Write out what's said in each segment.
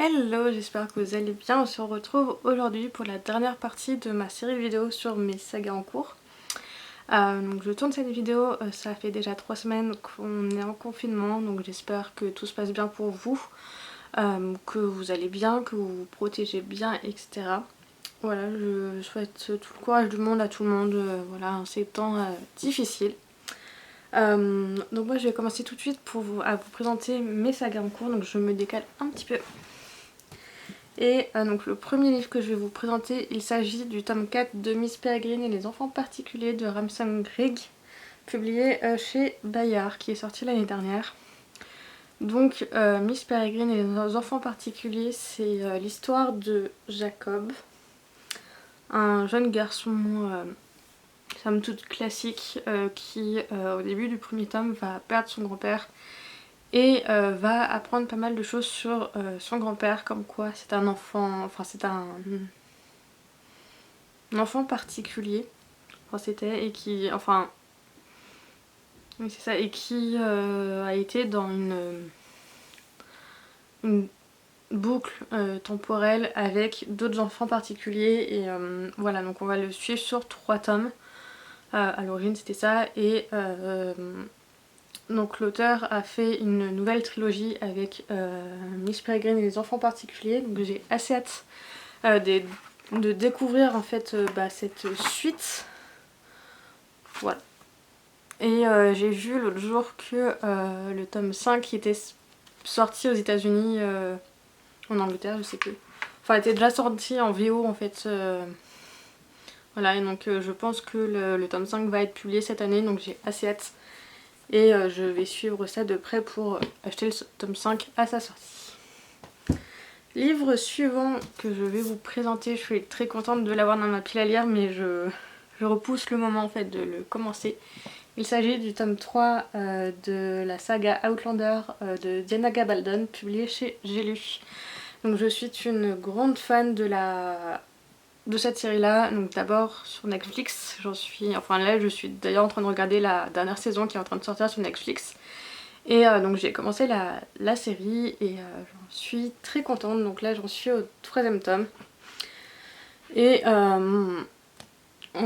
Hello, j'espère que vous allez bien. On se retrouve aujourd'hui pour la dernière partie de ma série de vidéos sur mes sagas en cours. Donc je tourne cette vidéo, ça fait déjà 3 semaines qu'on est en confinement, donc j'espère que tout se passe bien pour vous, que vous allez bien, que vous vous protégez bien, etc. Voilà, je souhaite tout le courage du monde à tout le monde, voilà, en ces temps difficiles. Donc moi je vais commencer tout de suite à vous présenter mes sagas en cours, donc je me décale un petit peu. Et donc le premier livre que je vais vous présenter, il s'agit du tome 4 de Miss Peregrine et les enfants particuliers de Ramson Grigg, publié chez Bayard, qui est sorti l'année dernière. Donc Miss Peregrine et les enfants particuliers, c'est l'histoire de Jacob, un jeune garçon somme toute classique qui au début du premier tome va perdre son grand-père et va apprendre pas mal de choses sur son grand-père, comme quoi c'est un enfant, enfin c'est un enfant particulier, enfin c'était, et qui, enfin, oui c'est ça, et qui a été dans une boucle temporelle avec d'autres enfants particuliers, et voilà, donc on va le suivre sur 3 tomes, à l'origine c'était ça, et donc l'auteur a fait une nouvelle trilogie avec Miss Peregrine et les enfants particuliers, donc j'ai assez hâte de découvrir en fait cette suite. Voilà. Et j'ai vu l'autre jour que le tome 5 était sorti aux États-Unis, en Angleterre, je sais plus. Enfin, il était déjà sorti en VO en fait. Voilà, et donc je pense que le tome 5 va être publié cette année, donc j'ai assez hâte. Et je vais suivre ça de près pour acheter le tome 5 à sa sortie. Livre suivant que je vais vous présenter, je suis très contente de l'avoir dans ma pile à lire, mais je repousse le moment en fait de le commencer. Il s'agit du tome 3 de la saga Outlander de Diana Gabaldon, publié chez J'ai lu. Donc je suis une grande fan de cette série là, donc d'abord sur Netflix, là je suis d'ailleurs en train de regarder la dernière saison qui est en train de sortir sur Netflix. Et donc j'ai commencé la série et j'en suis très contente, donc là j'en suis au 3e tome. Et en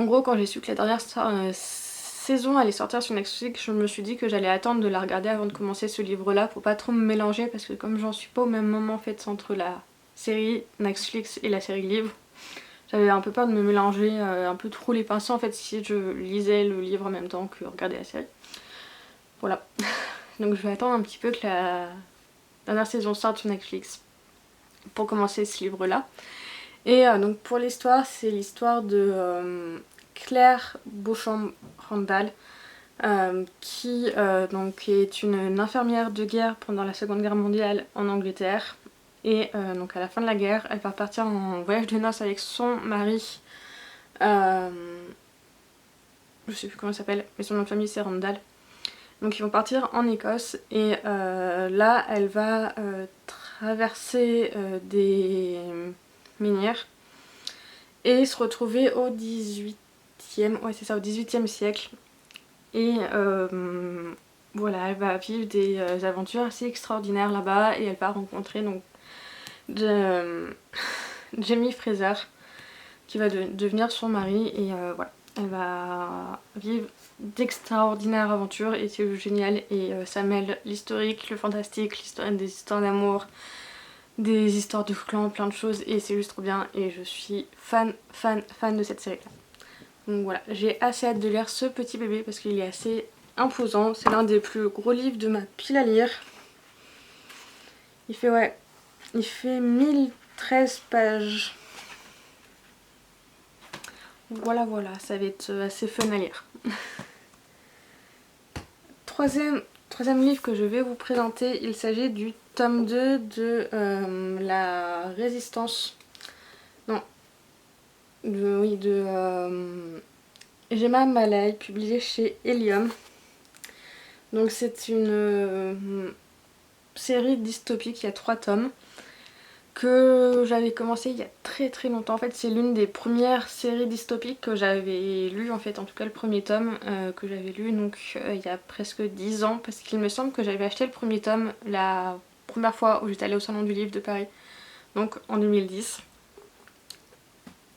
gros quand j'ai su que la dernière saison allait sortir sur Netflix, je me suis dit que j'allais attendre de la regarder avant de commencer ce livre là pour pas trop me mélanger, parce que comme j'en suis pas au même moment en fait entre la série Netflix et la série livre, j'avais un peu peur de me mélanger un peu trop les pinceaux en fait si je lisais le livre en même temps que regarder la série. Voilà. Donc je vais attendre un petit peu que la dernière saison sorte sur Netflix pour commencer ce livre là. Et donc pour l'histoire, c'est l'histoire de Claire Beauchamp-Randall, qui donc est une infirmière de guerre pendant la Seconde Guerre mondiale en Angleterre. Et donc à la fin de la guerre, elle va partir en voyage de noces avec son mari, je sais plus comment il s'appelle, mais son nom de famille c'est Randall. Donc ils vont partir en Écosse et là elle va traverser des minières et se retrouver au 18e, ouais c'est ça, au 18e siècle. Et voilà, elle va vivre des aventures assez extraordinaires là-bas et elle va rencontrer donc Jamie Fraser qui va devenir son mari, et voilà, elle va vivre d'extraordinaires aventures et c'est génial, et ça mêle l'historique, le fantastique, des histoires d'amour, des histoires de clans, plein de choses, et c'est juste trop bien et je suis fan de cette série là. Donc voilà, j'ai assez hâte de lire ce petit bébé parce qu'il est assez imposant, c'est l'un des plus gros livres de ma pile à lire. Il fait 1013 pages. Voilà, ça va être assez fun à lire. Troisième livre que je vais vous présenter, il s'agit du tome 2 de la Résistance. Non. De Gemma Malay, publié chez Helium. Donc c'est une série dystopique, il y a 3 tomes. Que j'avais commencé il y a très longtemps. En fait c'est l'une des premières séries dystopiques que j'avais lues, en fait en tout cas le premier tome que j'avais lu donc il y a presque 10 ans, parce qu'il me semble que j'avais acheté le premier tome la première fois où j'étais allée au salon du livre de Paris. donc en 2010.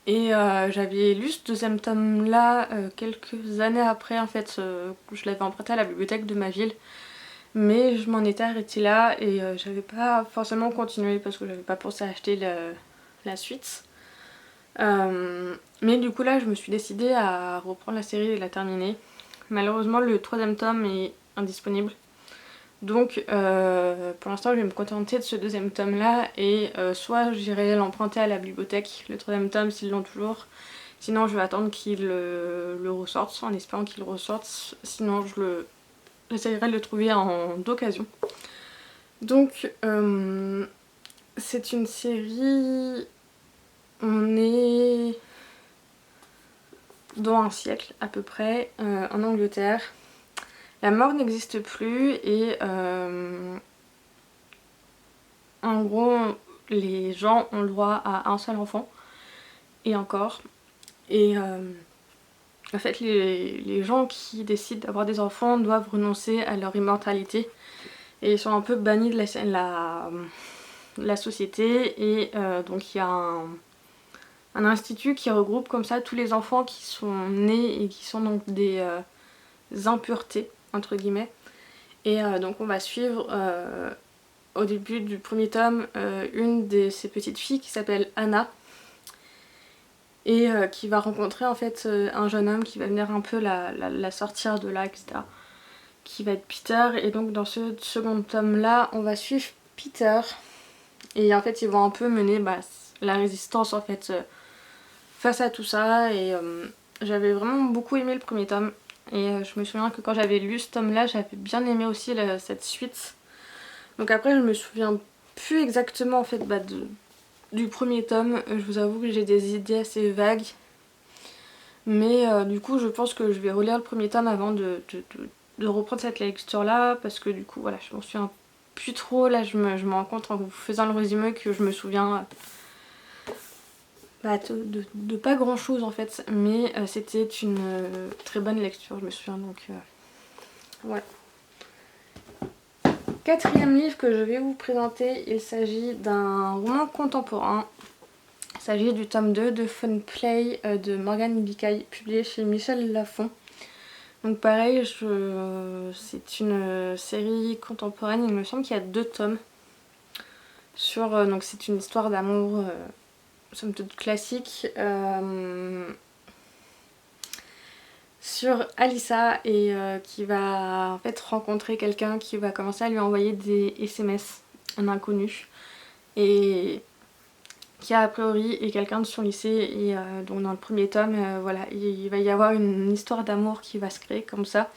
Et j'avais lu ce deuxième tome là quelques années après en fait, je l'avais emprunté à la bibliothèque de ma ville. Mais je m'en étais arrêtée là et j'avais pas forcément continué parce que j'avais pas pensé à acheter la suite. Mais du coup là je me suis décidée à reprendre la série et la terminer. Malheureusement le troisième tome est indisponible. Donc pour l'instant je vais me contenter de ce deuxième tome là et soit j'irai l'emprunter à la bibliothèque, le troisième tome s'ils l'ont toujours. Sinon je vais attendre qu'ils le ressortent en espérant qu'ils le ressortent. Sinon j'essayerai de le trouver d'occasion. Donc c'est une série, on est dans un siècle à peu près en Angleterre. La mort n'existe plus et en gros les gens ont le droit à un seul enfant et encore. Et en fait les gens qui décident d'avoir des enfants doivent renoncer à leur immortalité et ils sont un peu bannis de la société. Et donc il y a un institut qui regroupe comme ça tous les enfants qui sont nés et qui sont donc des impuretés entre guillemets. Et donc on va suivre au début du premier tome une de ces petites filles qui s'appelle Anna et qui va rencontrer en fait un jeune homme qui va venir un peu la sortir de là, etc. Qui va être Peter. Et donc dans ce second tome là on va suivre Peter et en fait ils vont un peu mener la résistance en fait face à tout ça. Et j'avais vraiment beaucoup aimé le premier tome et je me souviens que quand j'avais lu ce tome là j'avais bien aimé aussi cette suite. Donc après je me souviens plus exactement en fait du premier tome, je vous avoue que j'ai des idées assez vagues. Mais du coup je pense que je vais relire le premier tome avant de reprendre cette lecture là parce que du coup voilà je m'en souviens plus trop. Là je me rends compte en vous faisant le résumé que je me souviens de pas grand chose en fait. Mais c'était une très bonne lecture je me souviens, donc voilà. Quatrième livre que je vais vous présenter, il s'agit d'un roman contemporain. Il s'agit du tome 2 de Fun Play de Morgane Bicay, publié chez Michel Lafon. Donc pareil, c'est une série contemporaine, il me semble qu'il y a 2 tomes. Donc c'est une histoire d'amour somme toute classique. Sur Alyssa et qui va en fait rencontrer quelqu'un qui va commencer à lui envoyer des SMS, un inconnu, et qui a priori est quelqu'un de son lycée. Et donc dans le premier tome voilà, il va y avoir une histoire d'amour qui va se créer comme ça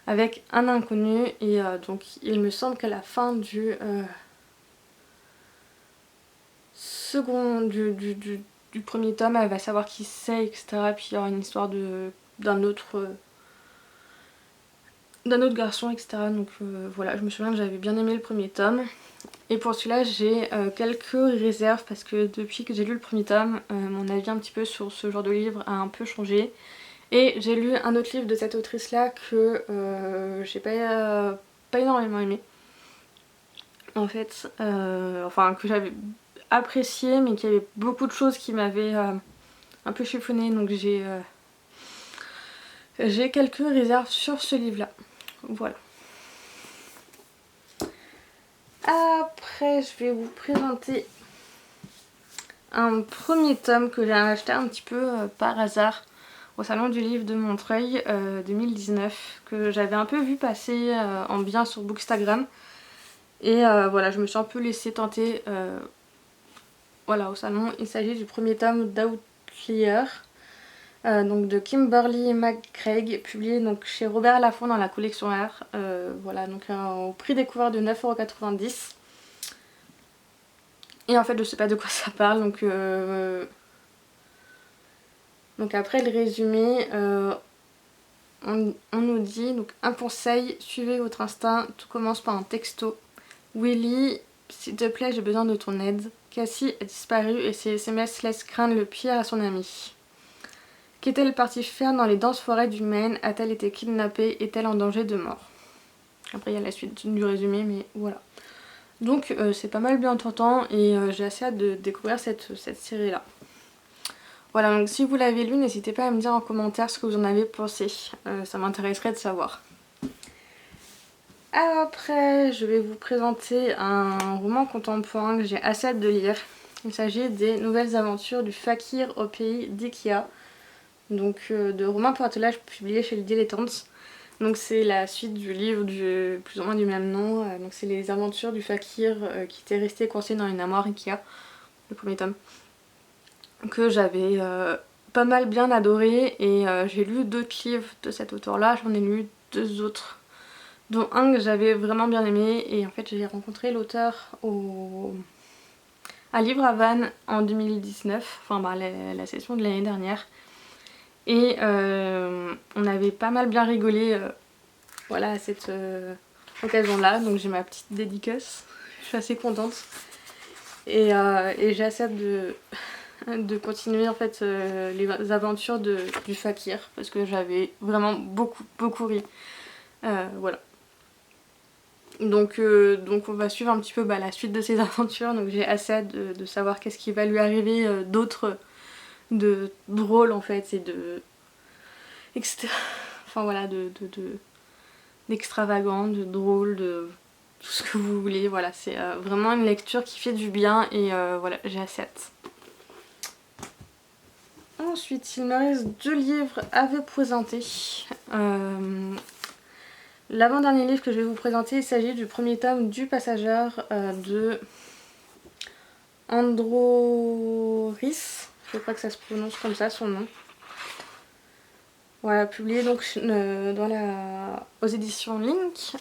avec un inconnu. Et donc il me semble qu'à la fin du premier tome elle va savoir qui c'est, etc. Puis il y aura une histoire d'un autre garçon, etc. Donc voilà, je me souviens que j'avais bien aimé le premier tome. Et pour celui-là j'ai quelques réserves parce que depuis que j'ai lu le premier tome mon avis un petit peu sur ce genre de livre a un peu changé. Et j'ai lu un autre livre de cette autrice là que j'ai pas énormément aimé en fait, enfin que j'avais apprécié mais qu'il y avait beaucoup de choses qui m'avaient un peu chiffonné. Donc j'ai quelques réserves sur ce livre là. Voilà. Après je vais vous présenter un premier tome que j'ai acheté un petit peu par hasard au salon du livre de Montreuil 2019, que j'avais un peu vu passer en bien sur Bookstagram. Et voilà, je me suis un peu laissée tenter voilà, au salon. Il s'agit du premier tome d'Outlier, donc de Kimberly McCraig, publié donc chez Robert Laffont dans la collection R. Voilà, donc au prix découvert de 9,90 €. Et en fait je sais pas de quoi ça parle, donc après le résumé, on nous dit donc un conseil, suivez votre instinct, tout commence par un texto. Willy, s'il te plaît j'ai besoin de ton aide. Cassie a disparu et ses SMS laissent craindre le pire à son amie. Qu'est-elle partie faire dans les denses forêts du Maine? A-t-elle été kidnappée? Est-elle en danger de mort? Après il y a la suite du résumé mais voilà. Donc c'est pas mal bien tentant et j'ai assez hâte de découvrir cette série là. Voilà, donc si vous l'avez lu, n'hésitez pas à me dire en commentaire ce que vous en avez pensé, ça m'intéresserait de savoir. Après, je vais vous présenter un roman contemporain que j'ai assez hâte de lire. Il s'agit des Nouvelles aventures du fakir au pays d'Ikia, donc de romans pour attelage publié chez le Dilettante. Donc c'est la suite du livre plus ou moins du même nom, donc c'est les aventures du fakir qui était resté coincé dans une armoire Ikea, le premier tome, que j'avais pas mal bien adoré et j'ai lu d'autres livres de cet auteur là, j'en ai lu 2 autres, dont un que j'avais vraiment bien aimé et en fait j'ai rencontré l'auteur à Livre à Vannes en 2019, enfin la session de l'année dernière, et on avait pas mal bien rigolé voilà, à cette occasion là, donc j'ai ma petite dédicace, je suis assez contente et j'ai assez hâte de continuer en fait les aventures du fakir parce que j'avais vraiment beaucoup ri. Voilà. Donc on va suivre un petit peu la suite de ses aventures, donc j'ai assez hâte de savoir qu'est-ce qui va lui arriver d'autre de drôle en fait et de etc. Enfin voilà, d'extravagant, de drôle, de tout ce que vous voulez. Voilà, c'est vraiment une lecture qui fait du bien et voilà, j'ai assez hâte. Ensuite, il me reste 2 livres à vous présenter. L'avant-dernier livre que je vais vous présenter, il s'agit du premier tome du Passageur de Androris. Je crois que ça se prononce comme ça, son nom. Voilà, publié donc aux éditions Link.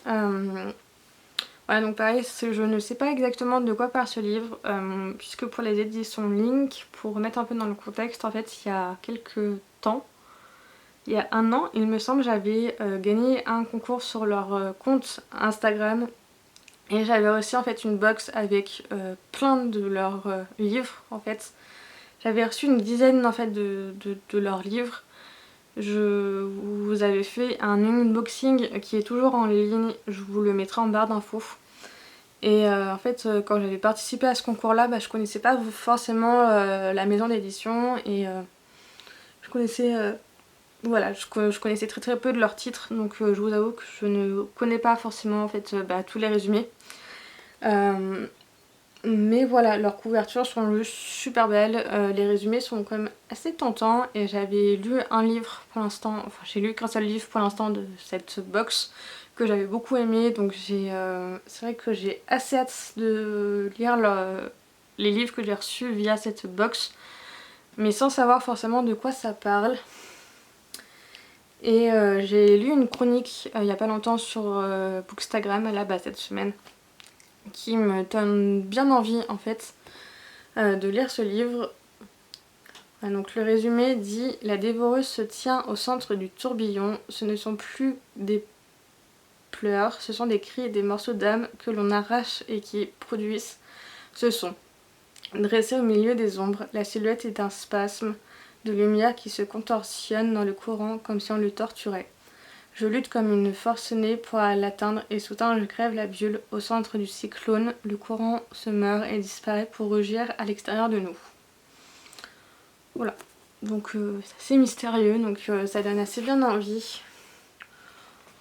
Voilà, donc pareil, je ne sais pas exactement de quoi parle ce livre, puisque pour les éditions Link, pour remettre un peu dans le contexte, en fait, il y a quelques temps, il y a 1 an, il me semble, j'avais gagné un concours sur leur compte Instagram, et j'avais reçu en fait une box avec plein de leurs livres, en fait. J'avais reçu une dizaine en fait de leurs livres. Je vous avais fait un unboxing qui est toujours en ligne, je vous le mettrai en barre d'infos. Et en fait quand j'avais participé à ce concours là, je connaissais pas forcément la maison d'édition et je connaissais voilà, je connaissais très peu de leurs titres, donc je vous avoue que je ne connais pas forcément en fait tous les résumés. Mais voilà, leurs couvertures sont juste super belles, les résumés sont quand même assez tentants et j'avais lu un livre pour l'instant, enfin j'ai lu qu'un seul livre pour l'instant de cette box que j'avais beaucoup aimé, donc c'est vrai que j'ai assez hâte de lire les livres que j'ai reçus via cette box, mais sans savoir forcément de quoi ça parle. Et j'ai lu une chronique il y a pas longtemps sur Bookstagram là cette semaine, qui me donne bien envie en fait de lire ce livre. Donc le résumé dit: la dévoreuse se tient au centre du tourbillon, ce ne sont plus des pleurs, ce sont des cris et des morceaux d'âme que l'on arrache et qui produisent ce son. Dressée au milieu des ombres, la silhouette est un spasme de lumière qui se contorsionne dans le courant comme si on le torturait. Je lutte comme une forcenée pour l'atteindre et soudain je crève la bulle. Au centre du cyclone, le courant se meurt et disparaît pour rugir à l'extérieur de nous. Voilà, donc c'est assez mystérieux, donc ça donne assez bien envie.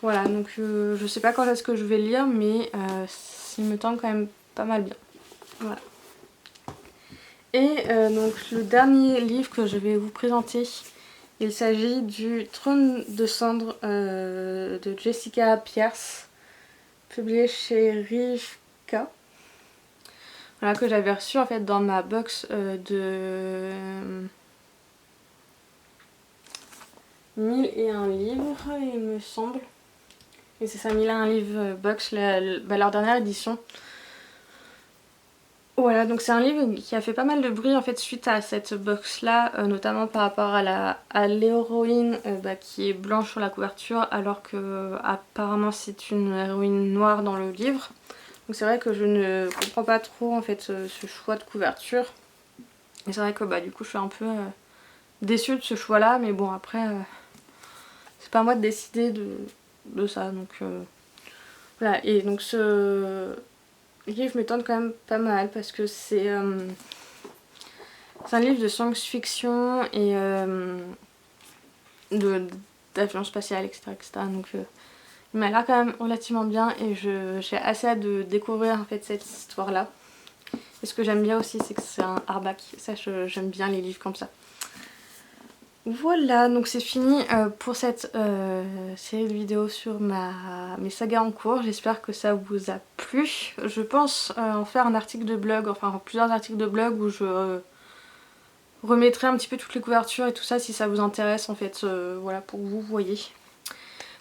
Voilà, donc je sais pas quand est-ce que je vais le lire, mais il me tente quand même pas mal bien. Voilà. Et donc le dernier livre que je vais vous présenter, il s'agit du Trône de cendre de Jessica Pierce, publié chez Rivka. Voilà, que j'avais reçu en fait dans ma box de 1001 livres, il me semble. Et c'est ça, 1001 livres box, leur dernière édition. Voilà, donc c'est un livre qui a fait pas mal de bruit en fait suite à cette box là, notamment par rapport à l'héroïne qui est blanche sur la couverture alors que apparemment c'est une héroïne noire dans le livre. Donc c'est vrai que je ne comprends pas trop en fait ce choix de couverture. Et c'est vrai que du coup je suis un peu déçue de ce choix là, mais bon après c'est pas à moi de décider de ça, donc voilà. Et donc livre me tente quand même pas mal parce que c'est un livre de science-fiction et d'avion spatial, etc., etc. Donc il m'a l'air quand même relativement bien et j'ai assez hâte de découvrir en fait cette histoire-là. Et ce que j'aime bien aussi, c'est que c'est un hardback. Ça, j'aime bien les livres comme ça. Voilà, donc c'est fini pour cette série de vidéos sur mes sagas en cours. J'espère que ça vous a plu. Je pense en faire un article de blog, enfin plusieurs articles de blog où je remettrai un petit peu toutes les couvertures et tout ça si ça vous intéresse en fait, voilà, pour que vous voyez.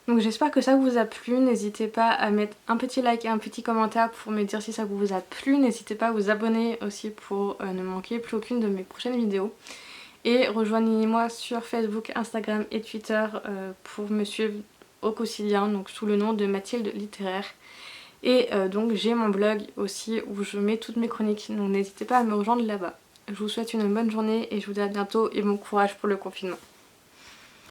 Donc j'espère que ça vous a plu, n'hésitez pas à mettre un petit like et un petit commentaire pour me dire si ça vous a plu. N'hésitez pas à vous abonner aussi pour ne manquer plus aucune de mes prochaines vidéos. Et rejoignez-moi sur Facebook, Instagram et Twitter pour me suivre au quotidien, donc sous le nom de Mathilde Littéraire. Et donc j'ai mon blog aussi où je mets toutes mes chroniques, donc n'hésitez pas à me rejoindre là-bas. Je vous souhaite une bonne journée et je vous dis à bientôt et bon courage pour le confinement.